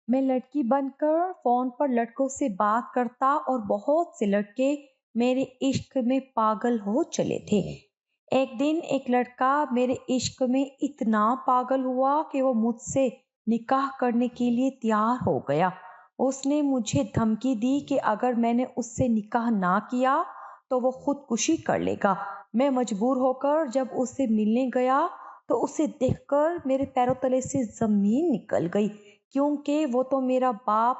میں لڑکی بن کر فون پر لڑکوں سے بات کرتا اور بہت سے لڑکے میرے عشق میں پاگل ہو چلے تھے۔ ایک دن ایک لڑکا میرے عشق میں اتنا پاگل ہوا کہ وہ مجھ سے نکاح کرنے کے لیے تیار ہو گیا۔ اس نے مجھے دھمکی دی کہ اگر میں نے اس سے نکاح نہ کیا تو وہ خودکشی کر لے گا۔ میں مجبور ہو کر جب اس سے ملنے گیا تو اسے دیکھ کر میرے پیروں تلے سے زمین نکل گئی، کیونکہ وہ تو میرا باپ۔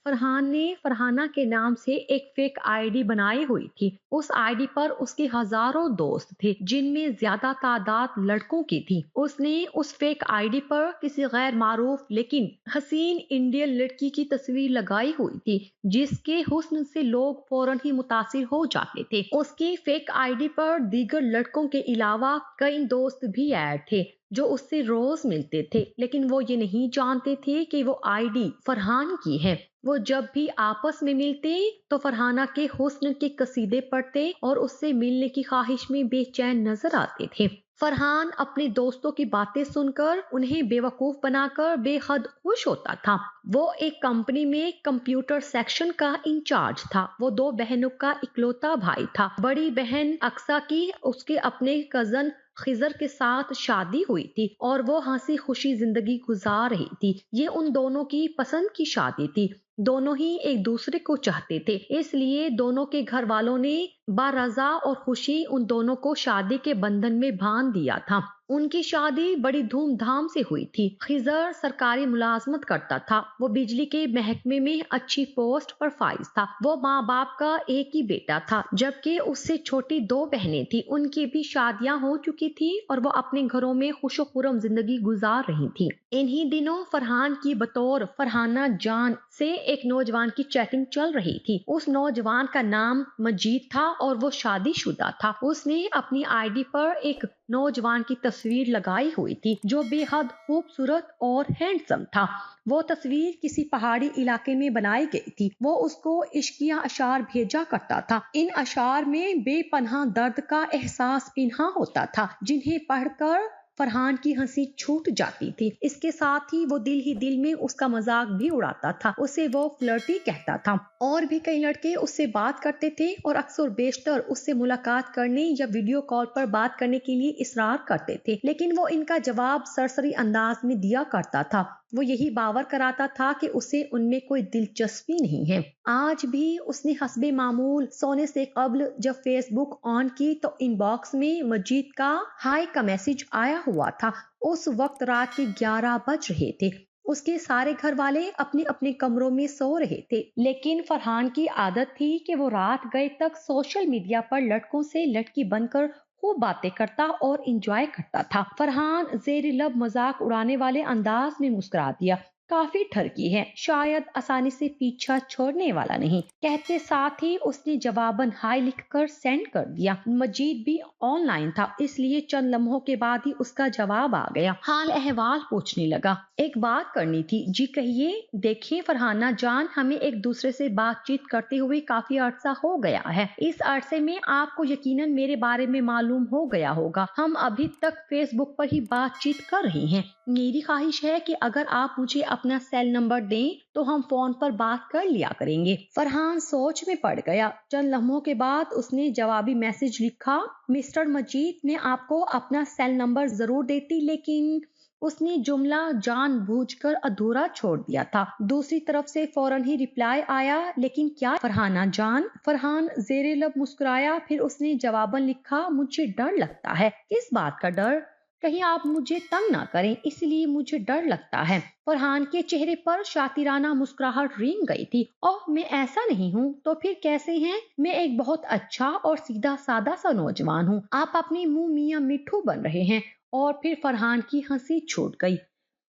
فرحان نے فرحانہ کے نام سے ایک فیک آئی ڈی بنائی ہوئی تھی۔ اس آئی ڈی پر اس کے ہزاروں دوست تھے، جن میں زیادہ تعداد لڑکوں کی تھی۔ اس نے اس فیک آئی ڈی پر کسی غیر معروف لیکن حسین انڈین لڑکی کی تصویر لگائی ہوئی تھی، جس کے حسن سے لوگ فوراً ہی متاثر ہو جاتے تھے۔ اس کی فیک آئی ڈی پر دیگر لڑکوں کے علاوہ کئی دوست بھی ایڈ تھے جو اس سے روز ملتے تھے، لیکن وہ یہ نہیں جانتے تھے کہ وہ آئی ڈی فرحان کی ہے۔ وہ جب بھی آپس میں ملتے تو فرحانہ کے حسن کے قصیدے پڑھتے اور اس سے ملنے کی خواہش میں بے چین نظر آتے تھے۔ فرحان اپنے دوستوں کی باتیں سن کر انہیں بیوقوف بنا کر بے حد خوش ہوتا تھا۔ وہ ایک کمپنی میں کمپیوٹر سیکشن کا انچارج تھا۔ وہ دو بہنوں کا اکلوتا بھائی تھا۔ بڑی بہن اقصیٰ کی اس کے اپنے کزن خضر کے ساتھ شادی ہوئی تھی اور وہ ہنسی خوشی زندگی گزار رہی تھی۔ یہ ان دونوں کی پسند کی شادی تھی۔ دونوں ہی ایک دوسرے کو چاہتے تھے، اس لیے دونوں کے گھر والوں نے برضا اور خوشی ان دونوں کو شادی کے بندھن میں باندھ دیا تھا۔ ان کی شادی بڑی دھوم دھام سے ہوئی تھی۔ خضر سرکاری ملازمت کرتا تھا۔ وہ بجلی کے محکمے میں اچھی پوسٹ پر فائز تھا۔ وہ ماں باپ کا ایک ہی بیٹا تھا، جبکہ اس سے چھوٹی دو بہنیں تھیں۔ ان کی بھی شادیاں ہو چکی تھی اور وہ اپنے گھروں میں خوش و خرم زندگی گزار رہی تھی۔ انہی دنوں فرحان کی بطور فرحانہ جان سے ایک نوجوان کی چیٹنگ چل رہی تھی۔ اس نوجوان کا نام مجید تھا اور وہ شادی شدہ تھا۔ اس نے اپنی آئی ڈی پر ایک نوجوان کی تصویر لگائی ہوئی تھی جو بے حد خوبصورت اور ہینڈسم تھا۔ وہ تصویر کسی پہاڑی علاقے میں بنائی گئی تھی۔ وہ اس کو عشقیہ اشعار بھیجا کرتا تھا۔ ان اشعار میں بے پناہ درد کا احساس پنہاں ہوتا تھا، جنہیں پڑھ کر فرحان کی ہنسی چھوٹ جاتی تھی۔ اس کے ساتھ ہی وہ دل ہی دل میں اس کا مذاق بھی اڑاتا تھا، اسے وہ فلرٹی کہتا تھا۔ اور بھی کئی لڑکے اس سے بات کرتے تھے اور اکثر بیشتر اس سے ملاقات کرنے یا ویڈیو کال پر بات کرنے کے لیے اصرار کرتے تھے، لیکن وہ ان کا جواب سرسری انداز میں دیا کرتا تھا۔ وہ یہی باور کراتا تھا کہ اسے ان میں کوئی دلچسپی نہیں ہے۔ آج بھی اس نے حسب معمول سونے سے قبل جب فیس بک آن کی تو ان باکس میں مجید کا ہائی کا میسج آیا ہوا تھا۔ اس وقت رات کے 11 بج رہے تھے۔ اس کے سارے گھر والے اپنے اپنے کمروں میں سو رہے تھے، لیکن فرحان کی عادت تھی کہ وہ رات گئے تک سوشل میڈیا پر لڑکوں سے لڑکی بن کر خوب باتیں کرتا اور انجوائے کرتا تھا۔ فرحان زیر لب مذاق اڑانے والے انداز میں مسکرا دیا، کافی ٹھرکی ہے، شاید آسانی سے پیچھا چھوڑنے والا نہیں، کہتے ساتھ ہی اس نے جواباً ہائی لکھ کر سینڈ کر دیا۔ مجید بھی آن لائن تھا، اس لیے چند لمحوں کے بعد ہی اس کا جواب آ گیا۔ حال احوال پوچھنے لگا۔ ایک بات کرنی تھی۔ جی کہیے۔ دیکھیں فرحانہ جان، ہمیں ایک دوسرے سے بات چیت کرتے ہوئے کافی عرصہ ہو گیا ہے۔ اس عرصے میں آپ کو یقیناً میرے بارے میں معلوم ہو گیا ہوگا۔ ہم ابھی تک فیس بک پر ہی بات چیت کر رہے ہیں۔ میری خواہش ہے کہ اگر آپ مجھے اپنا سیل نمبر دیں تو ہم فون پر بات کر لیا کریں گے۔ فرحان سوچ میں پڑ گیا۔ چند لمحوں کے بعد اس نے جوابی میسج لکھا، مسٹر مجید، میں آپ کو اپنا سیل نمبر ضرور دیتی، لیکن اس نے جملہ جان بوجھ کر ادھورا چھوڑ دیا تھا۔ دوسری طرف سے فوراً ہی رپلائی آیا، لیکن کیا فرحانہ جان؟ فرحان زیر لب مسکرایا، پھر اس نے جواباً لکھا، مجھے ڈر لگتا ہے۔ کس بات کا ڈر؟ کہیں آپ مجھے تنگ نہ کریں، اس لیے مجھے ڈر لگتا ہے۔ فرحان کے چہرے پر شاطرانہ مسکراہٹ رینگ گئی تھی۔ اوہ، میں ایسا نہیں ہوں، تو پھر کیسے ہیں؟ میں ایک بہت اچھا اور سیدھا سادہ سا نوجوان ہوں۔ آپ اپنے منہ میاں مٹھو بن رہے ہیں۔ اور پھر فرحان کی ہنسی چھوٹ گئی۔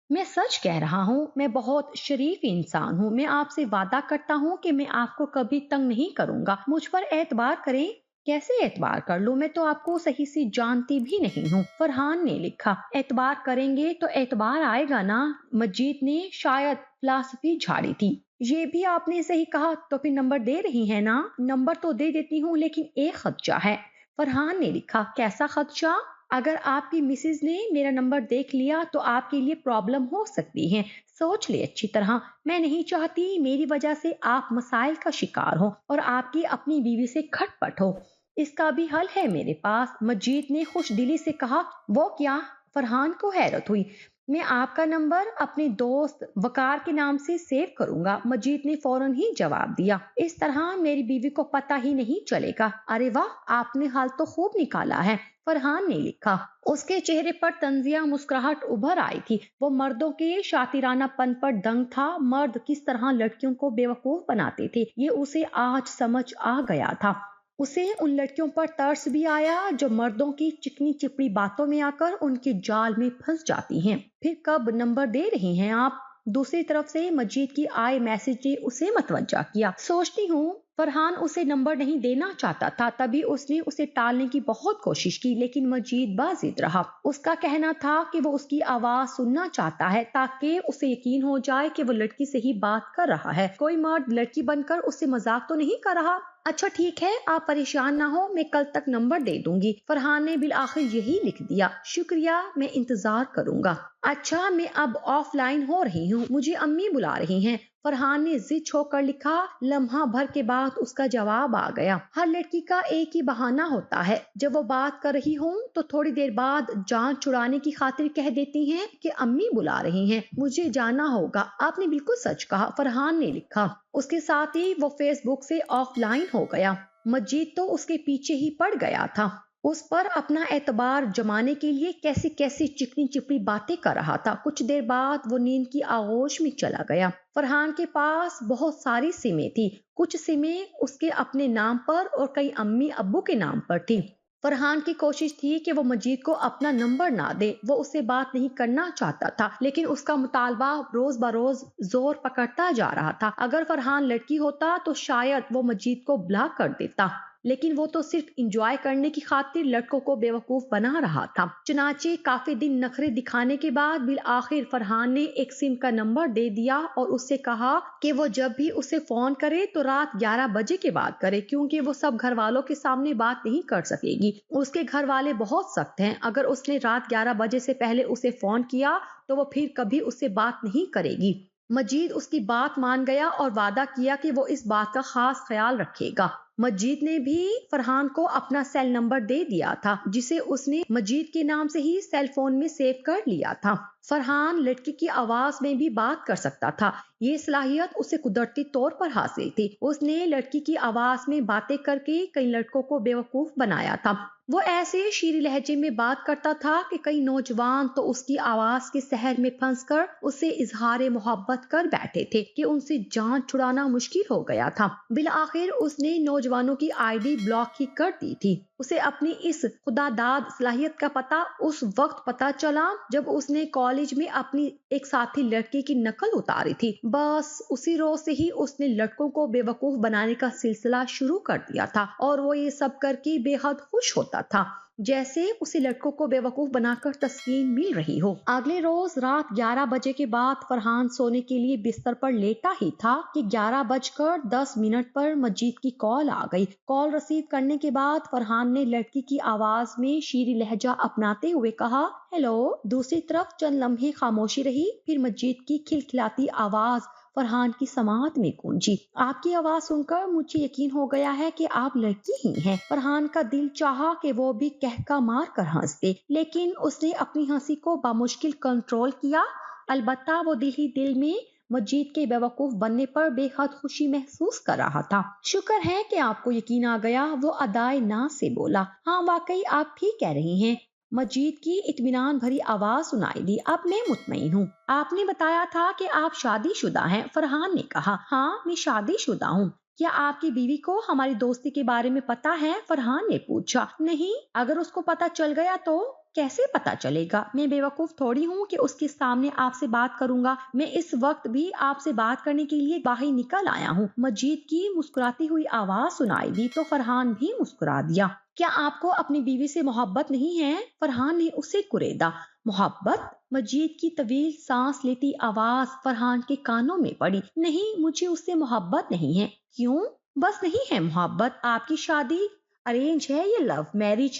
میں سچ کہہ رہا ہوں، میں بہت شریف انسان ہوں۔ میں آپ سے وعدہ کرتا ہوں کہ میں آپ کو کبھی تنگ نہیں کروں گا۔ مجھ پر اعتبار کریں۔ کیسے اعتبار کر لوں؟ میں تو آپ کو صحیح سے جانتی بھی نہیں ہوں۔ فرحان نے لکھا، اعتبار کریں گے تو اعتبار آئے گا نا؟ مجید نے شاید فلسفی جھاڑی تھی۔ یہ بھی آپ نے صحیح کہا، تو پھر نمبر دے رہی ہیں نا؟ نمبر تو دے دیتی ہوں، لیکن ایک خدشہ ہے۔ فرحان نے لکھا، کیسا خدشہ؟ اگر آپ کی مسز نے میرا نمبر دیکھ لیا تو آپ کے لیے پرابلم ہو سکتی ہے. سوچ لے اچھی طرح. میں نہیں چاہتی میری وجہ سے آپ مسائل کا شکار ہو اور آپ کی اپنی بیوی سے کھٹ پٹ ہو. اس کا بھی حل ہے میرے پاس. مجید نے خوش دلی سے کہا. وہ کیا؟ فرحان کو حیرت ہوئی. میں آپ کا نمبر اپنے دوست وقار کے نام سے سیو کروں گا. مجید نے فوراً ہی جواب دیا. اس طرح میری بیوی کو پتہ ہی نہیں چلے گا. ارے واہ، آپ نے حل تو خوب نکالا ہے، فرحان نے لکھا. اس کے چہرے پر طنزیہ مسکراہٹ ابھر آئی تھی. وہ مردوں کے شاطرانہ پن پر دنگ تھا. مرد کس طرح لڑکیوں کو بیوقوف بناتے تھے یہ اسے آج سمجھ آ گیا تھا. اسے ان لڑکیوں پر ترس بھی آیا جو مردوں کی چکنی چپڑی باتوں میں آ کر ان کے جال میں پھنس جاتی ہیں. پھر کب نمبر دے رہی ہیں آپ؟ دوسری طرف سے مجید کی آئے میسج نے اسے متوجہ کیا. سوچتی ہوں فرحان اسے نمبر نہیں دینا چاہتا تھا، تبھی اس نے اسے ٹالنے کی بہت کوشش کی، لیکن مجید باضد رہا. اس کا کہنا تھا کہ وہ اس کی آواز سننا چاہتا ہے تاکہ اسے یقین ہو جائے کہ وہ لڑکی سے ہی بات کر رہا ہے. کوئی مرد لڑکی بن کر اس سے مذاق تو نہیں کر رہا. اچھا ٹھیک ہے، آپ پریشان نہ ہو، میں کل تک نمبر دے دوں گی. فرحان نے بالآخر یہی لکھ دیا. شکریہ، میں انتظار کروں گا. اچھا، میں اب آف لائن ہو رہی ہوں، مجھے امی بلا رہی ہیں. فرحان نے ضد ہو کر لکھا. لمحہ بھر کے بعد اس کا جواب آ گیا. ہر لڑکی کا ایک ہی بہانہ ہوتا ہے، جب وہ بات کر رہی ہوں تو تھوڑی دیر بعد جان چھڑانے کی خاطر کہہ دیتی ہیں کہ امی بلا رہی ہیں، مجھے جانا ہوگا. آپ نے بالکل سچ کہا، فرحان نے لکھا. اس کے ساتھ ہی وہ فیس بک سے آف لائن ہو گیا. مجید تو اس کے پیچھے ہی پڑ گیا تھا. اس پر اپنا اعتبار جمانے کے لیے کیسی کیسی چکنی چپڑی باتیں کر رہا تھا. کچھ دیر بعد وہ نیند کی آغوش میں چلا گیا. فرحان کے پاس بہت ساری سمیں تھی. کچھ سمیں اس کے اپنے نام پر اور کئی امی ابو کے نام پر تھی. فرحان کی کوشش تھی کہ وہ مجید کو اپنا نمبر نہ دے. وہ اس سے بات نہیں کرنا چاہتا تھا، لیکن اس کا مطالبہ روز بروز زور پکڑتا جا رہا تھا. اگر فرحان لڑکی ہوتا تو شاید وہ مجید کو بلاک کر دیتا، لیکن وہ تو صرف انجوائے کرنے کی خاطر لڑکوں کو بیوقوف بنا رہا تھا. چنانچہ کافی دن نخرے دکھانے کے بعد بالآخر فرحان نے ایک سم کا نمبر دے دیا اور اس سے کہا کہ وہ جب بھی اسے فون کرے تو رات 11 بجے کے بعد کرے، کیونکہ وہ سب گھر والوں کے سامنے بات نہیں کر سکے گی. اس کے گھر والے بہت سخت ہیں. اگر اس نے رات 11 بجے سے پہلے اسے فون کیا تو وہ پھر کبھی اس سے بات نہیں کرے گی. مجید اس کی بات مان گیا اور وعدہ کیا کہ وہ اس بات کا خاص خیال رکھے گا. مجید نے بھی فرحان کو اپنا سیل نمبر دے دیا تھا، جسے اس نے مجید کے نام سے ہی سیل فون میں سیو کر لیا تھا. فرحان لڑکی کی آواز میں بھی بات کر سکتا تھا. یہ صلاحیت اسے قدرتی طور پر حاصل تھی. اس نے لڑکی کی آواز میں باتیں کر کے کئی لڑکوں کو بیوقوف بنایا تھا. وہ ایسے شیریں لہجے میں بات کرتا تھا کہ کئی نوجوان تو اس کی آواز کے سحر میں پھنس کر اسے اظہار محبت کر بیٹھے تھے کہ ان سے جان چھڑانا مشکل ہو گیا تھا. بالآخر اس نے نوجوانوں کی آئی ڈی بلاک ہی کر دی تھی. اسے اپنی اس خدا داد صلاحیت کا پتہ اس وقت پتہ چلا جب اس نے کالج میں اپنی ایک ساتھی لڑکی کی نقل اتاری تھی. بس اسی روز سے ہی اس نے لڑکوں کو بے وقوف بنانے کا سلسلہ شروع کر دیا تھا، اور وہ یہ سب کر کے بے حد خوش ہوتا تھا، جیسے اسے لڑکوں کو بے وقوف بنا کر تسکین مل رہی ہو. اگلے روز رات 11 بجے کے بعد فرحان سونے کے لیے بستر پر لیٹا ہی تھا کہ 11:10 پر مجید کی کال آ گئی. کال ریسیو کرنے کے بعد فرحان نے لڑکی کی آواز میں شیریں لہجہ اپناتے ہوئے کہا، ہیلو. دوسری طرف چند لمحے خاموشی رہی، پھر مجید کی کھلکھلاتی آواز فرحان کی سماعت میں گونجی. آپ کی آواز سن کر مجھے یقین ہو گیا ہے کہ آپ لڑکی ہی ہیں. فرحان کا دل چاہا کہ وہ بھی کہکا مار کر ہنس دے، لیکن اس نے اپنی ہنسی کو بامشکل کنٹرول کیا. البتہ وہ دل ہی دل میں مجید کے بیوقوف بننے پر بے حد خوشی محسوس کر رہا تھا. شکر ہے کہ آپ کو یقین آ گیا، وہ ادائے ناز سے بولا. ہاں واقعی آپ ٹھیک کہہ رہی ہیں. مجید کی اطمینان بھری آواز سنائی دی. اب میں مطمئن ہوں. آپ نے بتایا تھا کہ آپ شادی شدہ ہیں. فرحان نے کہا. ہاں میں شادی شدہ ہوں. کیا آپ کی بیوی کو ہماری دوستی کے بارے میں پتا ہے؟ فرحان نے پوچھا. نہیں. اگر اس کو پتا چل گیا تو؟ کیسے پتا چلے گا؟ میں بیوقوف تھوڑی ہوں کہ اس کے سامنے آپ سے بات کروں گا. میں اس وقت بھی آپ سے بات کرنے کے لیے باہر نکل آیا ہوں. مجید کی مسکراتی ہوئی آواز سنائی دی تو فرحان بھی مسکرا دیا. کیا آپ کو اپنی بیوی سے محبت نہیں ہے؟ فرحان نے اسے کریدا. محبت؟ مجید کی طویل سانس لیتی آواز فرحان کے کانوں میں پڑی. نہیں، مجھے اس سے محبت نہیں ہے. کیوں؟ بس نہیں ہے محبت. آپ کی شادی ارینج ہے یا لو میرج؟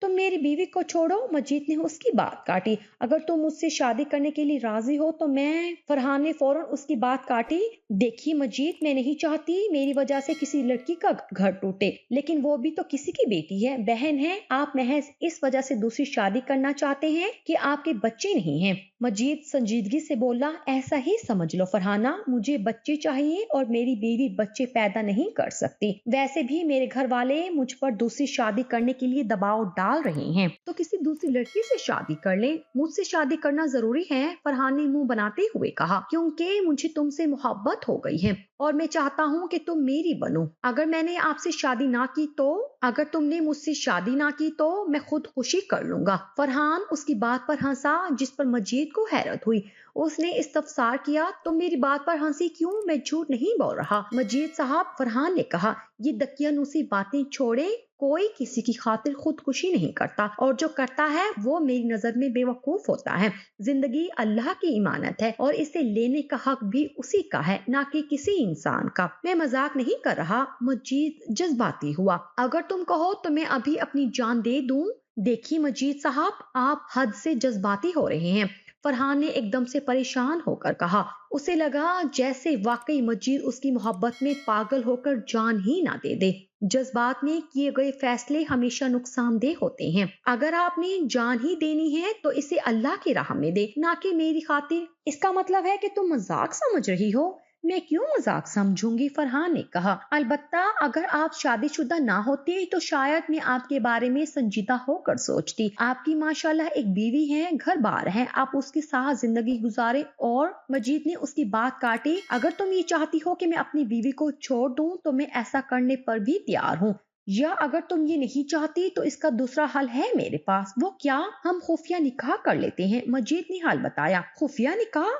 تم میری بیوی کو چھوڑو۔ مجید نے اس کی بات کاٹی۔ اگر تم مجھ سے شادی کرنے کے لیے راضی ہو تو میں فرحان نے فوراً اس کی بات کاٹی۔ دیکھیے مجید، میں نہیں چاہتی میری وجہ سے کسی لڑکی کا گھر ٹوٹے، لیکن وہ بھی تو کسی کی بیٹی ہے، بہن ہے۔ آپ محض اس وجہ سے دوسری شادی کرنا چاہتے ہیں کہ آپ کے بچے نہیں ہیں۔ مجید سنجیدگی سے بولا، ایسا ہی سمجھ لو فرحانہ، مجھے بچے چاہیے اور میری بیوی بچے پیدا نہیں کر سکتی۔ ویسے بھی میرے گھر والے مجھ پر دوسری شادی کرنے کے لیے دباؤ ڈال رہے ہیں، تو کسی دوسری لڑکی سے شادی کر لیں۔ مجھ سے شادی کرنا ضروری ہے، فرحان نے منہ بناتے ہوئے کہا، کیونکہ مجھے تم سے محبت ہو گئی ہے اور میں چاہتا ہوں کہ تم میری بنو۔ اگر میں نے آپ سے شادی نہ کی تو، اگر تم نے مجھ سے شادی نہ کی تو میں خود خوشی کر لوں گا۔ فرحان اس کی بات پر ہنسا، جس پر مجید کو حیرت ہوئی۔ اس نے استفسار کیا، تم میری بات پر ہنسی کیوں؟ میں جھوٹ نہیں بول رہا مجید صاحب، فرحان نے کہا۔ یہ دقیانوسی باتیں چھوڑے، کوئی کسی کی خاطر خودکشی نہیں کرتا، اور جو کرتا ہے وہ میری نظر میں بے وقوف ہوتا ہے۔ زندگی اللہ کی امانت ہے اور اسے لینے کا حق بھی اسی کا ہے، نہ کہ کسی انسان کا۔ میں مذاق نہیں کر رہا۔ مجید جذباتی ہوا۔ اگر تم کہو تو میں ابھی اپنی جان دے دوں۔ دیکھیے مجید صاحب، آپ حد سے جذباتی ہو رہے ہیں، فرحان نے ایک دم سے پریشان ہو کر کہا۔ اسے لگا جیسے واقعی مجید اس کی محبت میں پاگل ہو کر جان ہی نہ دے دے۔ جذبات میں کیے گئے فیصلے ہمیشہ نقصان دہ ہوتے ہیں۔ اگر آپ نے جان ہی دینی ہے تو اسے اللہ کی راہ میں دے، نہ کہ میری خاطر۔ اس کا مطلب ہے کہ تم مذاق سمجھ رہی ہو۔ میں کیوں مذاق سمجھوں گی؟ فرحان نے کہا۔ البتہ اگر آپ شادی شدہ نہ ہوتے تو شاید میں آپ کے بارے میں سنجیدہ ہو کر سوچتی۔ آپ کی ماشاءاللہ ایک بیوی ہے، گھر بار ہے، آپ اس کے ساتھ زندگی گزارے۔ اور مجید نے اس کی بات کاٹی، اگر تم یہ چاہتی ہو کہ میں اپنی بیوی کو چھوڑ دوں تو میں ایسا کرنے پر بھی تیار ہوں، یا اگر تم یہ نہیں چاہتی تو اس کا دوسرا حل ہے میرے پاس۔ وہ کیا؟ ہم خفیہ نکاح کر لیتے ہیں، مجید نے حل بتایا۔ خفیہ نکاح؟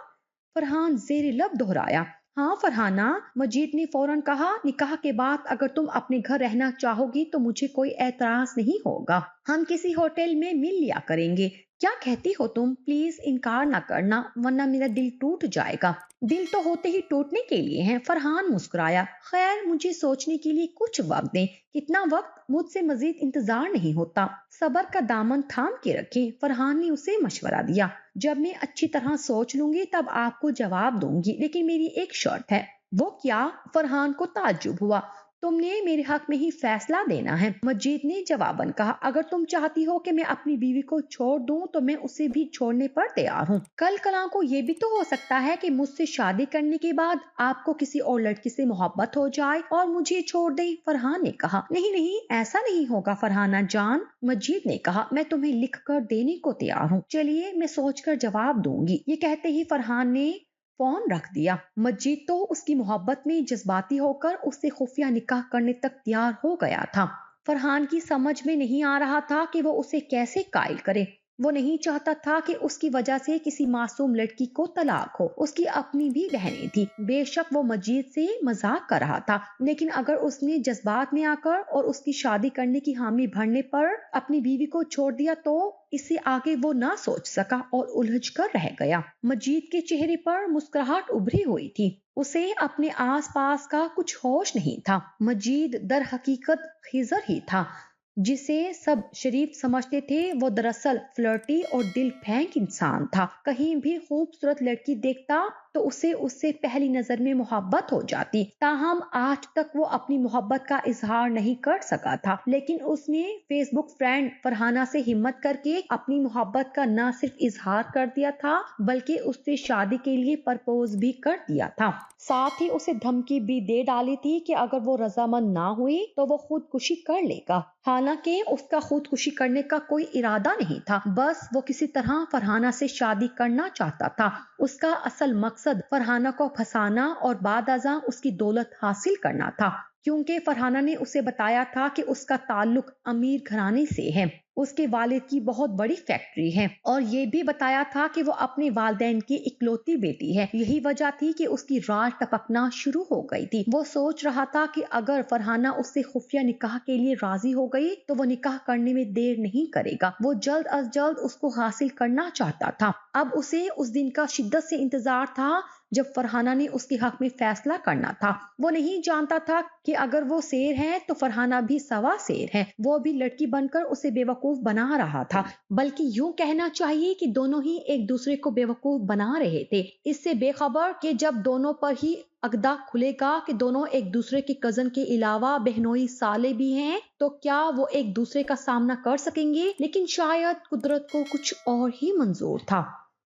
فرحان زیر لب دہرایا۔ ہاں فرحانہ، مجید نے فوراً کہا، نکاح کے بعد اگر تم اپنے گھر رہنا چاہو گی تو مجھے کوئی اعتراض نہیں ہوگا۔ ہم کسی ہوٹل میں مل لیا کریں گے۔ کیا کہتی ہو تم؟ پلیز انکار نہ کرنا ورنہ میرا دل ٹوٹ جائے گا۔ دل تو ہوتے ہی ٹوٹنے کے لیے ہیں، فرحان مسکرایا۔ خیر، مجھے سوچنے کے لیے کچھ وقت دیں۔ کتنا وقت؟ مجھ سے مزید انتظار نہیں ہوتا۔ صبر کا دامن تھام کے رکھیں، فرحان نے اسے مشورہ دیا۔ جب میں اچھی طرح سوچ لوں گی تب آپ کو جواب دوں گی، لیکن میری ایک شرط ہے۔ وہ کیا؟ فرحان کو تعجب ہوا۔ تم نے میرے حق میں ہی فیصلہ دینا ہے، مجید نے جواباً کہا۔ اگر تم چاہتی ہو کہ میں اپنی بیوی کو چھوڑ دوں تو میں اسے بھی چھوڑنے پر تیار ہوں۔ کل کلاں کو یہ بھی تو ہو سکتا ہے کہ مجھ سے شادی کرنے کے بعد آپ کو کسی اور لڑکی سے محبت ہو جائے اور مجھے چھوڑ دیں، فرحان نے کہا۔ نہیں نہیں، ایسا نہیں ہوگا فرحانہ جان، مجید نے کہا۔ میں تمہیں لکھ کر دینے کو تیار ہوں، چلیے میں سوچ کر جواب دوں گی۔ یہ کہتے ہی فرحان نے فون رکھ دیا۔ مجید تو اس کی محبت میں جذباتی ہو کر اس سے خفیہ نکاح کرنے تک تیار ہو گیا تھا۔ فرحان کی سمجھ میں نہیں آ رہا تھا کہ وہ اسے کیسے قائل کرے۔ وہ نہیں چاہتا تھا کہ اس کی وجہ سے کسی معصوم لڑکی کو طلاق ہو، اس کی اپنی بھی بہنیں تھی۔ بے شک وہ مجید سے مذاق کر رہا تھا، لیکن اگر اس نے جذبات میں آ کر اور اس کی شادی کرنے کی حامی بھرنے پر اپنی بیوی کو چھوڑ دیا تو اس سے آگے وہ نہ سوچ سکا اور الجھ کر رہ گیا۔ مجید کے چہرے پر مسکراہٹ ابھری ہوئی تھی، اسے اپنے آس پاس کا کچھ ہوش نہیں تھا۔ مجید در حقیقت خضر ہی تھا، جسے سب شریف سمجھتے تھے۔ وہ دراصل فلرٹی اور دل پھینک انسان تھا۔ کہیں بھی خوبصورت لڑکی دیکھتا تو اسے اس سے پہلی نظر میں محبت ہو جاتی۔ تاہم آج تک وہ اپنی محبت کا اظہار نہیں کر سکا تھا، لیکن اس نے فیس بک فرینڈ فرحانہ سے ہمت کر کے اپنی محبت کا نہ صرف اظہار کر دیا تھا بلکہ اس سے شادی کے لیے پرپوز بھی کر دیا تھا۔ ساتھ ہی اسے دھمکی بھی دے ڈالی تھی کہ اگر وہ رضامند نہ ہوئی تو وہ خودکشی کر لے گا۔ حالانکہ اس کا خودکشی کرنے کا کوئی ارادہ نہیں تھا، بس وہ کسی طرح فرحانہ سے شادی کرنا چاہتا تھا۔ اس کا اصل مقصد فرحانہ کو پھنسانا اور بعد ازاں اس کی دولت حاصل کرنا تھا، کیونکہ فرحانہ نے اسے بتایا تھا کہ اس کا تعلق امیر گھرانے سے ہے، اس کے والد کی بہت بڑی فیکٹری ہے، اور یہ بھی بتایا تھا کہ وہ اپنے والدین کی اکلوتی بیٹی ہے۔ یہی وجہ تھی کہ اس کی راج ٹپکنا شروع ہو گئی تھی۔ وہ سوچ رہا تھا کہ اگر فرحانہ اس سے خفیہ نکاح کے لیے راضی ہو گئی تو وہ نکاح کرنے میں دیر نہیں کرے گا۔ وہ جلد از جلد اس کو حاصل کرنا چاہتا تھا۔ اب اسے اس دن کا شدت سے انتظار تھا جب فرحانہ نے اس کے حق میں فیصلہ کرنا تھا۔ وہ نہیں جانتا تھا کہ اگر وہ شیر ہے تو فرحانہ بھی سوا شیر ہے۔ وہ بھی لڑکی بن کر اسے بے وقوف بنا رہا تھا، بلکہ یوں کہنا چاہیے کہ دونوں ہی ایک دوسرے کو بے وقوف بنا رہے تھے، اس سے بے خبر کہ جب دونوں پر ہی اگدا کھلے گا کہ دونوں ایک دوسرے کے کزن کے علاوہ بہنوئی سالے بھی ہیں تو کیا وہ ایک دوسرے کا سامنا کر سکیں گے۔ لیکن شاید قدرت کو کچھ اور ہی منظور تھا۔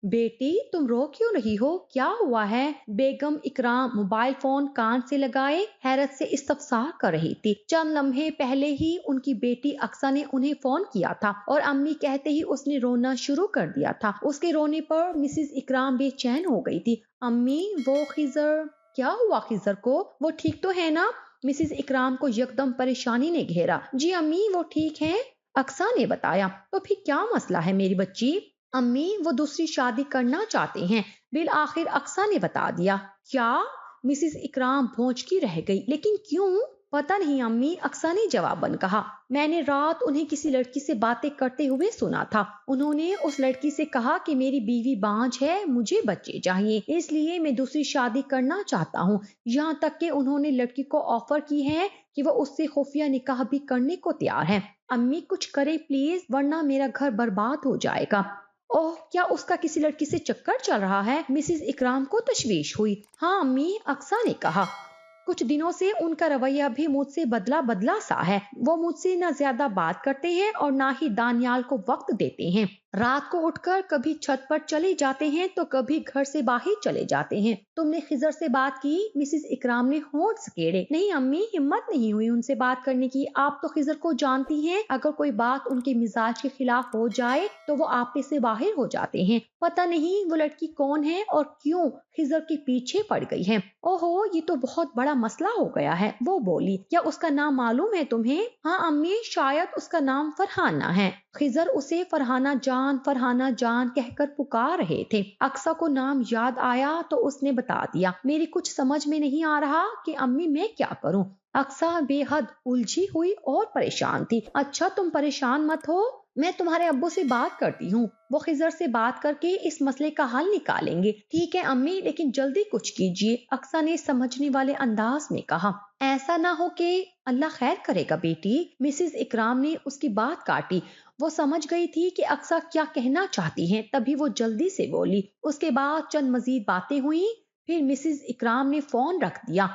بیٹی تم رو کیوں رہی ہو، کیا ہوا ہے؟ بیگم اکرام موبائل فون کان سے لگائے حیرت سے استفسار کر رہی تھی۔ چند لمحے پہلے ہی ان کی بیٹی اقصیٰ نے انہیں فون کیا تھا اور امی کہتے ہی اس نے رونا شروع کر دیا تھا۔ اس کے رونے پر مسز اکرام بے چین ہو گئی تھی۔ امی وہ خضر، کیا ہوا خضر کو؟ وہ ٹھیک تو ہے نا؟ مسز اکرام کو یکدم پریشانی نے گھیرا۔ جی امی وہ ٹھیک ہے، اقصیٰ نے بتایا۔ تو پھر کیا مسئلہ ہے میری بچی؟ امی وہ دوسری شادی کرنا چاہتے ہیں، بالآخر اقصیٰ نے بتا دیا۔ کیا؟ مسز اکرام بھونچکی رہ گئی۔ لیکن کیوں؟ پتہ نہیں امی، اقصیٰ نے جواباً کہا۔ میں نے رات انہیں کسی لڑکی سے باتیں کرتے ہوئے سنا تھا۔ انہوں نے اس لڑکی سے کہا کہ میری بیوی بانجھ ہے، مجھے بچے چاہیے، اس لیے میں دوسری شادی کرنا چاہتا ہوں۔ یہاں تک کہ انہوں نے لڑکی کو آفر کی ہے کہ وہ اس سے خفیہ نکاح بھی کرنے کو تیار ہے۔ امی کچھ کرے پلیز، ورنہ میرا گھر برباد ہو جائے گا۔ اوہ، کیا اس کا کسی لڑکی سے چکر چل رہا ہے؟ مسز اکرام کو تشویش ہوئی۔ ہاں امی، اقصیٰ نے کہا۔ کچھ دنوں سے ان کا رویہ بھی مجھ سے بدلا سا ہے۔ وہ مجھ سے نہ زیادہ بات کرتے ہیں اور نہ ہی دانیال کو وقت دیتے ہیں۔ رات کو اٹھ کر کبھی چھت پر چلے جاتے ہیں تو کبھی گھر سے باہر چلے جاتے ہیں۔ تم نے خضر سے بات کی؟ مسز اکرام نے ہونٹ سکیڑے۔ نہیں امی، ہمت نہیں ہوئی ان سے بات کرنے کی۔ آپ تو خضر کو جانتی ہیں، اگر کوئی بات ان کے مزاج کے خلاف ہو جائے تو وہ آپے سے باہر ہو جاتے ہیں۔ پتہ نہیں وہ لڑکی کون ہے اور کیوں خضر کے پیچھے پڑ گئی ہے۔ اوہو، یہ تو بہت بڑا مسئلہ ہو گیا ہے، وہ بولی۔ کیا اس کا نام معلوم ہے تمہیں؟ ہاں امی، شاید اس کا نام فرحانہ ہے۔ خضر اسے فرحانہ جان کہہ کر پکار رہے تھے۔ اقصیٰ کو نام یاد آیا تو اس نے بتا دیا۔ میری کچھ سمجھ میں نہیں آ رہا کہ امی میں کیا کروں۔ اقصیٰ بے حد الجھی ہوئی اور پریشان تھی۔ اچھا تم پریشان مت ہو، میں تمہارے ابو سے بات کرتی ہوں، وہ خضر سے بات کر کے اس مسئلے کا حل نکالیں گے۔ ٹھیک ہے امی، لیکن جلدی کچھ کیجیے، اقصیٰ نے سمجھنے والے انداز میں کہا۔ ایسا نہ ہو کہ اللہ خیر کرے گا بیٹی، مسز اکرام نے اس کی بات کاٹی۔ وہ سمجھ گئی تھی کہ اقصیٰ کیا کہنا چاہتی ہیں، تبھی وہ جلدی سے بولی۔ اس کے بعد چند مزید باتیں ہوئیں، پھر مسز اکرام نے فون رکھ دیا۔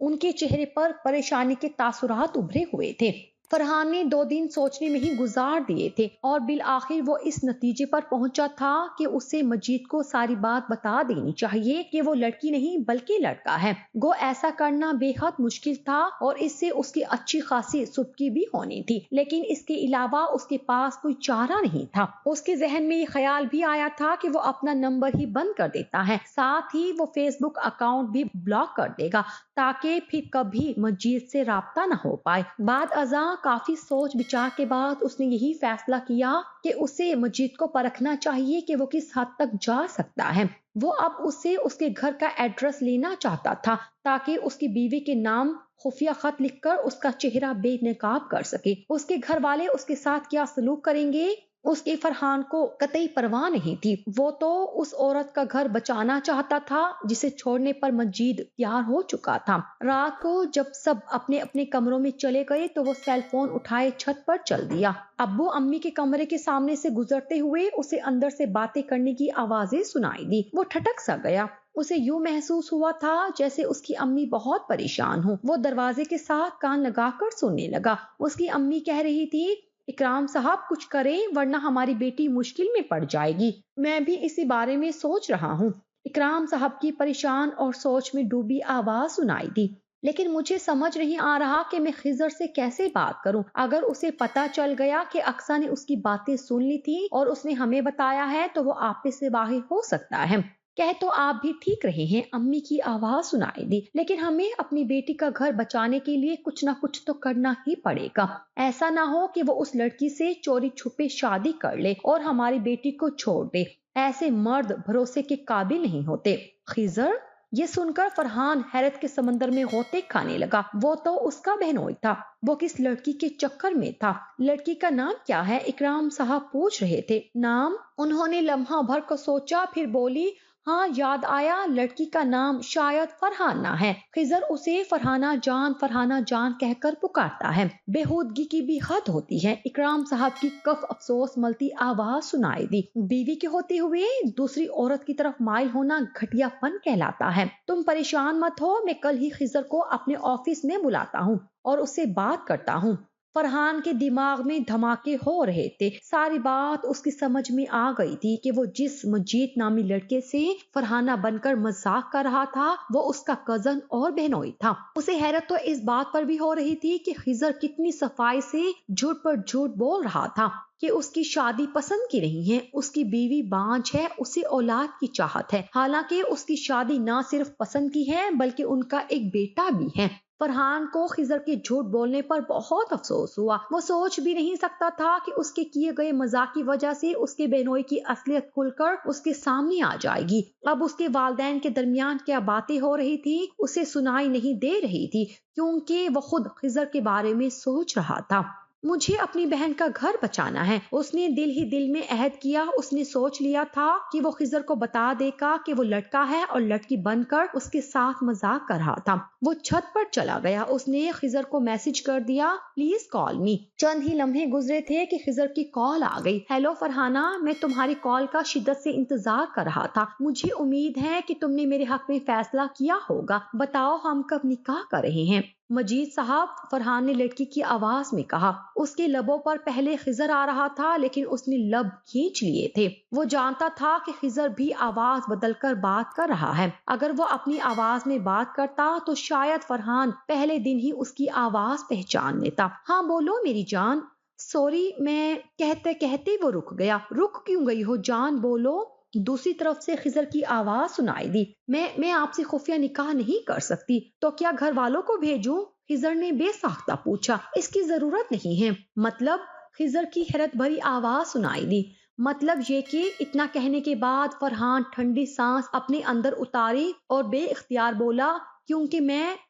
ان کے چہرے پر پریشانی کے تاثرات ابھرے ہوئے تھے۔ فرحان نے 2 دن سوچنے میں ہی گزار دیے تھے اور بالآخر وہ اس نتیجے پر پہنچا تھا کہ اسے مجید کو ساری بات بتا دینی چاہیے کہ وہ لڑکی نہیں بلکہ لڑکا ہے۔ گو ایسا کرنا بے حد مشکل تھا اور اس سے اس کی اچھی خاصی سبکی بھی ہونی تھی، لیکن اس کے علاوہ اس کے پاس کوئی چارہ نہیں تھا۔ اس کے ذہن میں یہ خیال بھی آیا تھا کہ وہ اپنا نمبر ہی بند کر دیتا ہے، ساتھ ہی وہ فیس بک اکاؤنٹ بھی بلاک کر دے گا تاکہ پھر کبھی مجید سے رابطہ نہ ہو پائے۔ بعد ازاں کافی سوچ بچار کے بعد اس نے یہی فیصلہ کیا کہ اسے مجید کو پرکھنا چاہیے کہ وہ کس حد تک جا سکتا ہے۔ وہ اب اسے اس کے گھر کا ایڈریس لینا چاہتا تھا تاکہ اس کی بیوی کے نام خفیہ خط لکھ کر اس کا چہرہ بے نقاب کر سکے۔ اس کے گھر والے اس کے ساتھ کیا سلوک کریں گے، اس کے فرحان کو قطعی پرواہ نہیں تھی۔ وہ تو اس عورت کا گھر بچانا چاہتا تھا جسے چھوڑنے پر مجید تیار ہو چکا تھا۔ رات کو جب سب اپنے اپنے کمروں میں چلے گئے تو وہ سیل فون اٹھائے چھت پر چل دیا۔ ابو امی کے کمرے کے سامنے سے گزرتے ہوئے اسے اندر سے باتیں کرنے کی آوازیں سنائی دی۔ وہ ٹھٹک سا گیا۔ اسے یوں محسوس ہوا تھا جیسے اس کی امی بہت پریشان ہوں۔ وہ دروازے کے ساتھ کان لگا کر سننے لگا۔ اس کی امی کہہ رہی تھی، اکرام صاحب کچھ کریں ورنہ ہماری بیٹی مشکل میں پڑ جائے گی۔ میں بھی اسی بارے میں سوچ رہا ہوں۔ اکرام صاحب کی پریشان اور سوچ میں ڈوبی آواز سنائی دی۔ لیکن مجھے سمجھ نہیں آ رہا کہ میں خضر سے کیسے بات کروں۔ اگر اسے پتا چل گیا کہ اقصیٰ نے اس کی باتیں سن لی تھی اور اس نے ہمیں بتایا ہے تو وہ آپے سے باہر ہو سکتا ہے۔ کہہ تو آپ بھی ٹھیک رہے ہیں، امی کی آواز سنائی دی، لیکن ہمیں اپنی بیٹی کا گھر بچانے کے لیے کچھ نہ کچھ تو کرنا ہی پڑے گا۔ ایسا نہ ہو کہ وہ اس لڑکی سے چوری چھپے شادی کر لے اور ہماری بیٹی کو چھوڑ دے۔ ایسے مرد بھروسے کے قابل نہیں ہوتے۔ خضر یہ سن کر فرحان حیرت کے سمندر میں غوطے کھانے لگا۔ وہ تو اس کا بہنوئی تھا، وہ کس لڑکی کے چکر میں تھا؟ لڑکی کا نام کیا ہے؟ اکرام صاحب پوچھ رہے تھے۔ نام؟ انہوں نے لمحہ بھر کو سوچا، پھر بولی، ہاں یاد آیا، لڑکی کا نام شاید فرحانہ ہے۔ خضر اسے فرحانہ جان کہہ کر پکارتا ہے۔ بےہودگی کی بھی حد ہوتی ہے۔ اکرام صاحب کی کف افسوس ملتی آواز سنائی دی۔ بیوی کے ہوتے ہوئے دوسری عورت کی طرف مائل ہونا گھٹیا پن کہلاتا ہے۔ تم پریشان مت ہو، میں کل ہی خضر کو اپنے آفس میں بلاتا ہوں اور اس سے بات کرتا ہوں۔ فرحان کے دماغ میں دھماکے ہو رہے تھے۔ ساری بات اس کی سمجھ میں آ گئی تھی کہ وہ جس مجید نامی لڑکے سے فرحانہ بن کر مذاق کر رہا تھا وہ اس کا کزن اور بہنوئی تھا۔ اسے حیرت تو اس بات پر بھی ہو رہی تھی کہ خضر کتنی صفائی سے جھوٹ پر جھوٹ بول رہا تھا کہ اس کی شادی پسند کی نہیں ہے، اس کی بیوی بانجھ ہے، اسے اولاد کی چاہت ہے، حالانکہ اس کی شادی نہ صرف پسند کی ہے بلکہ ان کا ایک بیٹا بھی ہے۔ فرحان کو خضر کے جھوٹ بولنے پر بہت افسوس ہوا۔ وہ سوچ بھی نہیں سکتا تھا کہ اس کے کیے گئے مذاق کی وجہ سے اس کے بہنوئی کی اصلیت کھل کر اس کے سامنے آ جائے گی۔ اب اس کے والدین کے درمیان کیا باتیں ہو رہی تھی اسے سنائی نہیں دے رہی تھی، کیونکہ وہ خود خضر کے بارے میں سوچ رہا تھا۔ مجھے اپنی بہن کا گھر بچانا ہے، اس نے دل ہی دل میں عہد کیا۔ اس نے سوچ لیا تھا کہ وہ خضر کو بتا دے گا کہ وہ لڑکا ہے اور لڑکی بن کر اس کے ساتھ مذاق کر رہا تھا۔ وہ چھت پر چلا گیا۔ اس نے خضر کو میسج کر دیا، پلیز کال می۔ چند ہی لمحے گزرے تھے کہ خضر کی کال آ گئی۔ ہیلو فرحانہ، میں تمہاری کال کا شدت سے انتظار کر رہا تھا۔ مجھے امید ہے کہ تم نے میرے حق میں فیصلہ کیا ہوگا۔ بتاؤ ہم کب نکاح کر رہے ہیں؟ مجید صاحب، فرحان نے لڑکی کی آواز میں کہا۔ اس کے لبوں پر پہلے خضر آ رہا تھا لیکن اس نے لب کھینچ لیے تھے۔ وہ جانتا تھا کہ خضر بھی آواز بدل کر بات کر رہا ہے۔ اگر وہ اپنی آواز میں بات کرتا تو شاید فرحان پہلے دن ہی اس کی آواز پہچان لیتا۔ ہاں بولو میری جان۔ سوری، میں کہتے کہتے وہ رک گیا۔ رک کیوں گئی ہو جان، بولو۔ دوسری طرف سے خضر کی آواز سنائی دی۔ میں آپ سے خفیہ نکاح نہیں کر سکتی، تو کیا گھر والوں کو بھیجوں؟ خضر نے بے ساختہ پوچھا۔ اس کی ضرورت نہیں ہے۔ مطلب؟ خضر کی حیرت بھری آواز سنائی دی۔ مطلب یہ کہ اتنا کہنے کے بعد فرحان ٹھنڈی سانس اپنے اندر اتاری اور بے اختیار بولا، کیونکہ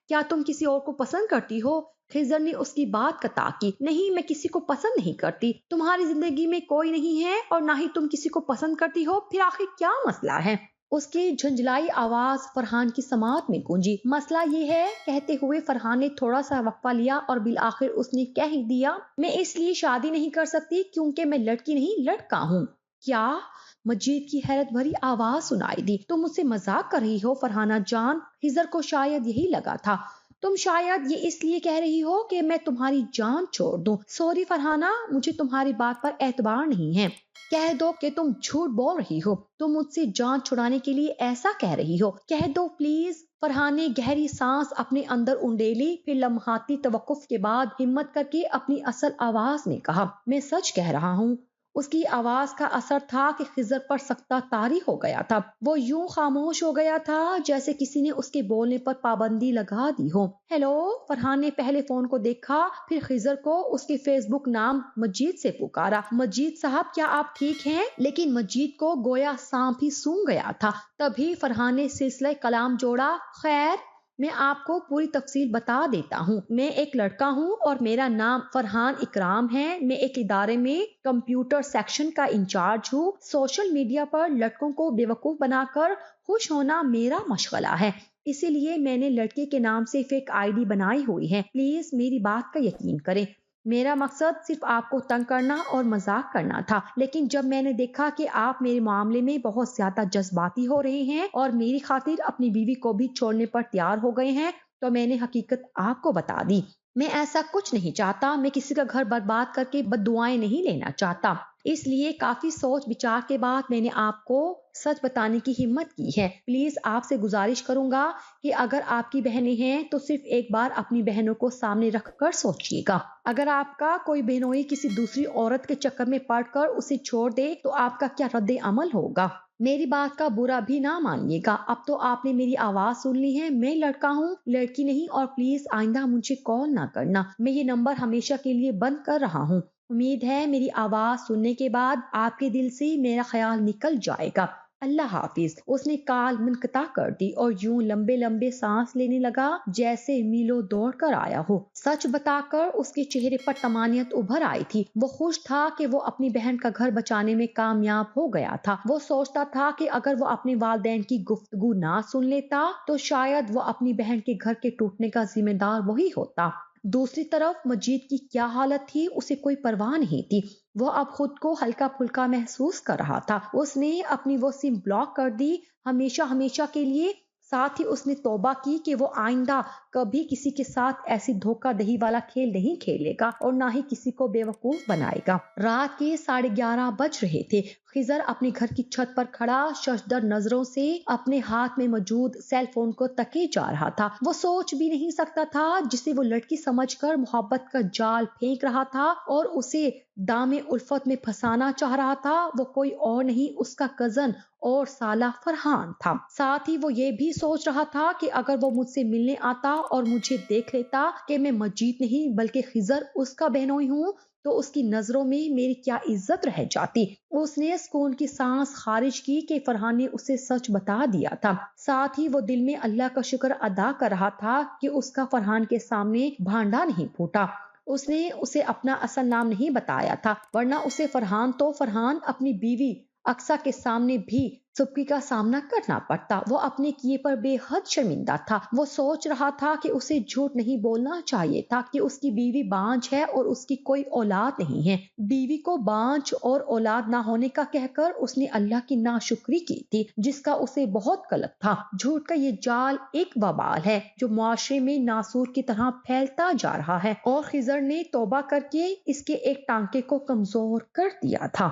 کیا تم کسی اور کو پسند کرتی ہو؟ خضر نے اس کی بات قطع کی۔ نہیں، میں کسی کو پسند نہیں کرتی۔ تمہاری زندگی میں کوئی نہیں ہے اور نہ ہی تم کسی کو پسند کرتی ہو، پھر آخر کیا مسئلہ ہے؟ اس کی جھنجھلائی آواز فرحان کی سماعت میں گونجی۔ مسئلہ یہ ہے، کہتے ہوئے فرحان نے تھوڑا سا وقفہ لیا اور بالآخر اس نے کہہ دیا، میں اس لیے شادی نہیں کر سکتی کیونکہ میں لڑکی نہیں لڑکا ہوں۔ کیا؟ مجید کی حیرت بھری آواز سنائی دی۔ تم مجھ سے مذاق کر رہی ہو فرحانہ جان؟ خضر کو شاید یہی لگا تھا۔ تم شاید یہ اس لیے کہہ رہی ہو کہ میں تمہاری جان چھوڑ دوں۔ سوری فرحانہ، مجھے تمہاری بات پر اعتبار نہیں ہے۔ کہہ دو کہ تم جھوٹ بول رہی ہو۔ تم مجھ سے جان چھڑانے کے لیے ایسا کہہ رہی ہو۔ کہہ دو پلیز۔ فرحان نے گہری سانس اپنے اندر انڈیلی، پھر لمحاتی توقف کے بعد ہمت کر کے اپنی اصل آواز میں کہا، میں سچ کہہ رہا ہوں۔ اس کی آواز کا اثر تھا کہ خضر پر سختہ طاری ہو گیا تھا۔ وہ یوں خاموش ہو گیا تھا جیسے کسی نے اس کے بولنے پر پابندی لگا دی ہو۔ ہیلو، فرحان نے پہلے فون کو دیکھا، پھر خضر کو اس کے فیس بک نام مجید سے پکارا۔ مجید صاحب، کیا آپ ٹھیک ہیں؟ لیکن مجید کو گویا سانپ ہی سونگھ گیا تھا۔ تبھی فرحان نے سلسلہ کلام جوڑا، خیر، میں آپ کو پوری تفصیل بتا دیتا ہوں۔ میں ایک لڑکا ہوں اور میرا نام فرحان اکرام ہے۔ میں ایک ادارے میں کمپیوٹر سیکشن کا انچارج ہوں۔ سوشل میڈیا پر لڑکوں کو بیوقوف بنا کر خوش ہونا میرا مشغلہ ہے، اسی لیے میں نے لڑکے کے نام سے فیک آئی ڈی بنائی ہوئی ہے۔ پلیز میری بات کا یقین کریں، میرا مقصد صرف آپ کو تنگ کرنا اور مذاق کرنا تھا، لیکن جب میں نے دیکھا کہ آپ میرے معاملے میں بہت زیادہ جذباتی ہو رہے ہیں اور میری خاطر اپنی بیوی کو بھی چھوڑنے پر تیار ہو گئے ہیں، تو میں نے حقیقت آپ کو بتا دی۔ میں ایسا کچھ نہیں چاہتا، میں کسی کا گھر برباد کر کے بد دعائیں نہیں لینا چاہتا، اس لیے کافی سوچ بچار کے بعد میں نے آپ کو سچ بتانے کی ہمت کی ہے۔ پلیز آپ سے گزارش کروں گا کہ اگر آپ کی بہنیں ہیں تو صرف ایک بار اپنی بہنوں کو سامنے رکھ کر سوچیے گا۔ اگر آپ کا کوئی بہنوئی کسی دوسری عورت کے چکر میں پڑ کر اسے چھوڑ دے تو آپ کا کیا رد عمل ہوگا؟ میری بات کا برا بھی نہ مانیے گا۔ اب تو آپ نے میری آواز سن لی ہے، میں لڑکا ہوں، لڑکی نہیں، اور پلیز آئندہ مجھے کال نہ کرنا۔ میں یہ نمبر ہمیشہ کے لیے بند کر رہا ہوں۔ امید ہے میری آواز سننے کے بعد آپ کے دل سے میرا خیال نکل جائے گا۔ اللہ حافظ۔ اس نے کال منقطع کر دی اور یوں لمبے لمبے سانس لینے لگا جیسے میلوں دوڑ کر آیا ہو۔ سچ بتا کر اس کے چہرے پر طمانینت ابھر آئی تھی۔ وہ خوش تھا کہ وہ اپنی بہن کا گھر بچانے میں کامیاب ہو گیا تھا۔ وہ سوچتا تھا کہ اگر وہ اپنے والدین کی گفتگو نہ سن لیتا تو شاید وہ اپنی بہن کے گھر کے ٹوٹنے کا ذمہ دار وہی ہوتا۔ دوسری طرف مجید کی کیا حالت تھی اسے کوئی پرواہ نہیں تھی۔ وہ اب خود کو ہلکا پھلکا محسوس کر رہا تھا۔ اس نے اپنی وہ سم بلاک کر دی ہمیشہ ہمیشہ کے لیے۔ ساتھ ہی اس نے توبہ کی کہ وہ آئندہ کبھی کسی کے ساتھ ایسی دھوکہ دہی والا کھیل نہیں کھیلے گا اور نہ ہی کسی کو بیوقوف بنائے گا۔ رات کے 11:30 بج رہے تھے۔ خضر اپنے گھر کی چھت پر کھڑا ششدر نظروں سے اپنے ہاتھ میں موجود سیل فون کو تکے جا رہا تھا۔ وہ سوچ بھی نہیں سکتا تھا جسے وہ لڑکی سمجھ کر محبت کا جال پھینک رہا تھا اور اسے دام الفت میں پھنسانا چاہ رہا تھا، وہ کوئی اور نہیں اس کا کزن اور سالہ فرحان تھا۔ ساتھ ہی وہ یہ بھی سوچ رہا تھا کہ اگر وہ مجھ سے ملنے آتا اور مجھے دیکھ لیتا کہ میں مجید نہیں بلکہ خضر اس کا بہنوئی ہوں تو اس کی نظروں میں میری کیا عزت رہ جاتی۔ اس نے سکون کی سانس خارج کی کہ فرحان نے اسے سچ بتا دیا تھا۔ ساتھ ہی وہ دل میں اللہ کا شکر ادا کر رہا تھا کہ اس کا فرحان کے سامنے بھانڈا نہیں پھوٹا۔ اس نے اسے اپنا اصل نام نہیں بتایا تھا ورنہ اسے فرحان اپنی بیوی اقصیٰ کے سامنے بھی سبکی کا سامنا کرنا پڑتا۔ وہ اپنے کیے پر بے حد شرمندہ تھا۔ وہ سوچ رہا تھا کہ اسے جھوٹ نہیں بولنا چاہیے تھا کہ اس کی بیوی بانجھ ہے اور اس کی کوئی اولاد نہیں ہے۔ بیوی کو بانجھ اور اولاد نہ ہونے کا کہہ کر اس نے اللہ کی ناشکری کی تھی جس کا اسے بہت قلق تھا۔ جھوٹ کا یہ جال ایک وبال ہے جو معاشرے میں ناسور کی طرح پھیلتا جا رہا ہے اور خضر نے توبہ کر کے اس کے ایک ٹانکے کو کمزور کر دیا تھا۔